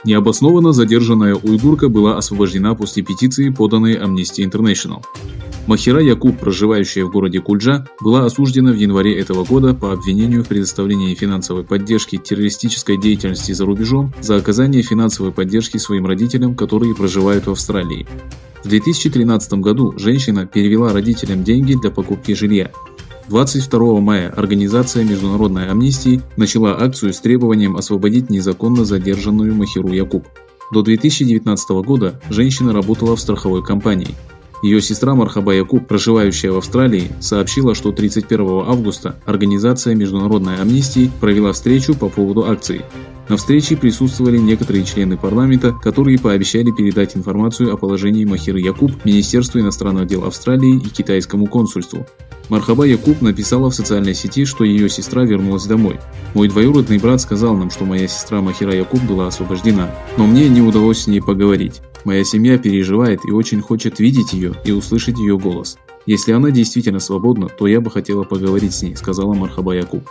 Необоснованно задержанная уйгурка была освобождена после петиции, поданной Amnesty International. Махира Якуб, проживающая в городе Кульджа, была осуждена в январе этого года по обвинению в предоставлении финансовой поддержки террористической деятельности за рубежом за оказание финансовой поддержки своим родителям, которые проживают в Австралии. В 2013 году женщина перевела родителям деньги для покупки жилья. 22 мая организация Международной амнистии начала акцию с требованием освободить незаконно задержанную Махиру Якуб. До 2019 года женщина работала в страховой компании. Ее сестра Мархаба Якуб, проживающая в Австралии, сообщила, что 31 августа организация Международной амнистии провела встречу по поводу акции. На встрече присутствовали некоторые члены парламента, которые пообещали передать информацию о положении Махиры Якуб Министерству иностранных дел Австралии и китайскому консульству. Мархаба Якуб написала в социальной сети, что ее сестра вернулась домой. «Мой двоюродный брат сказал нам, что моя сестра Махира Якуб была освобождена, но мне не удалось с ней поговорить. Моя семья переживает и очень хочет видеть ее и услышать ее голос. Если она действительно свободна, то я бы хотела поговорить с ней», — сказала Мархаба Якуб.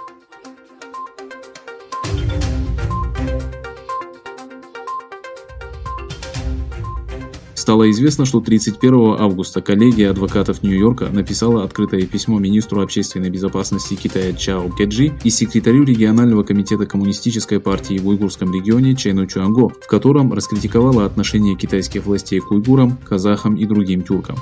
Стало известно, что 31 августа коллегия адвокатов Нью-Йорка написала открытое письмо министру общественной безопасности Китая Чао Кэджи и секретарю регионального комитета Коммунистической партии в уйгурском регионе Чену Чуанго, в котором раскритиковала отношение китайских властей к уйгурам, казахам и другим тюркам.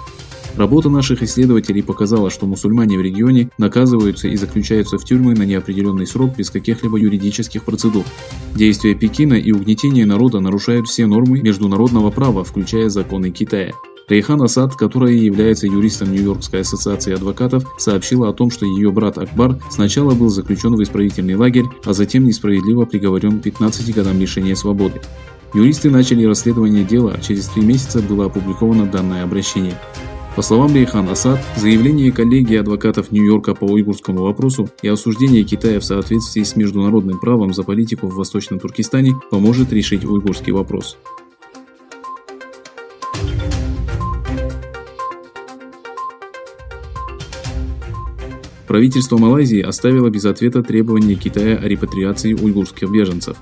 Работа наших исследователей показала, что мусульмане в регионе наказываются и заключаются в тюрьмы на неопределенный срок без каких-либо юридических процедур. Действия Пекина и угнетение народа нарушают все нормы международного права, включая законы Китая. Рейхан Асад, которая является юристом Нью-Йоркской ассоциации адвокатов, сообщила о том, что ее брат Акбар сначала был заключен в исправительный лагерь, а затем несправедливо приговорен к 15 годам лишения свободы. Юристы начали расследование дела, а через 3 месяца было опубликовано данное обращение. По словам Рейхан Асад, заявление коллегии адвокатов Нью-Йорка по уйгурскому вопросу и осуждение Китая в соответствии с международным правом за политику в Восточном Туркестане поможет решить уйгурский вопрос. Правительство Малайзии оставило без ответа требования Китая о репатриации уйгурских беженцев.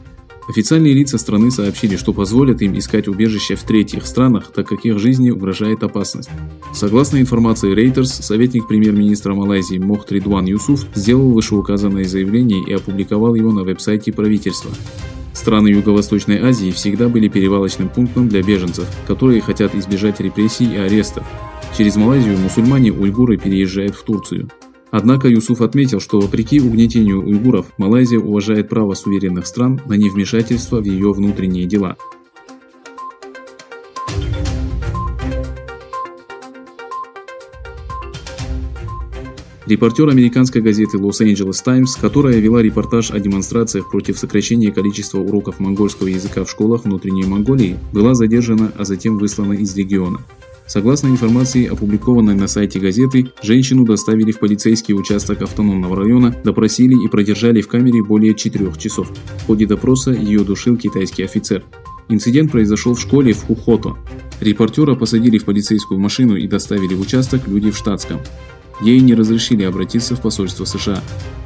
Официальные лица страны сообщили, что позволят им искать убежище в третьих странах, так как их жизни угрожает опасность. Согласно информации Reuters, советник премьер-министра Малайзии Мохт Ридван Юсуф сделал вышеуказанное заявление и опубликовал его на веб-сайте правительства. Страны Юго-Восточной Азии всегда были перевалочным пунктом для беженцев, которые хотят избежать репрессий и арестов. Через Малайзию мусульмане-уйгуры переезжают в Турцию. Однако Юсуф отметил, что вопреки угнетению уйгуров, Малайзия уважает право суверенных стран на невмешательство в ее внутренние дела. Репортер американской газеты Los Angeles Times, которая вела репортаж о демонстрациях против сокращения количества уроков монгольского языка в школах внутренней Монголии, была задержана, а затем выслана из региона. Согласно информации, опубликованной на сайте газеты, женщину доставили в полицейский участок автономного района, допросили и продержали в камере более 4 часов. В ходе допроса ее душил китайский офицер. Инцидент произошел в школе в Хухото. Репортера посадили в полицейскую машину и доставили в участок люди в штатском. Ей не разрешили обратиться в посольство США.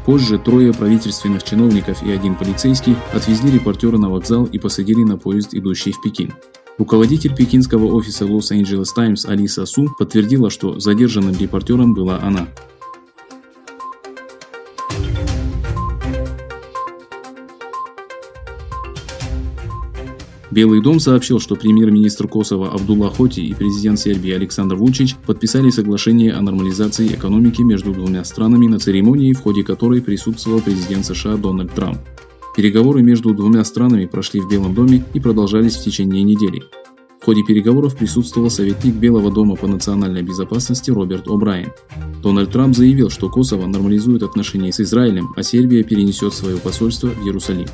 Позже 3 правительственных чиновников и 1 полицейский отвезли репортера на вокзал и посадили на поезд, идущий в Пекин. Руководитель пекинского офиса Los Angeles Times Алиса Су подтвердила, что задержанным репортером была она. Белый дом сообщил, что премьер-министр Косово Абдулла Хоти и президент Сербии Александр Вучич подписали соглашение о нормализации экономики между 2 странами на церемонии, в ходе которой присутствовал президент США Дональд Трамп. Переговоры между 2 странами прошли в Белом доме и продолжались в течение недели. В ходе переговоров присутствовал советник Белого дома по национальной безопасности Роберт О'Брайен. Дональд Трамп заявил, что Косово нормализует отношения с Израилем, а Сербия перенесет свое посольство в Иерусалим.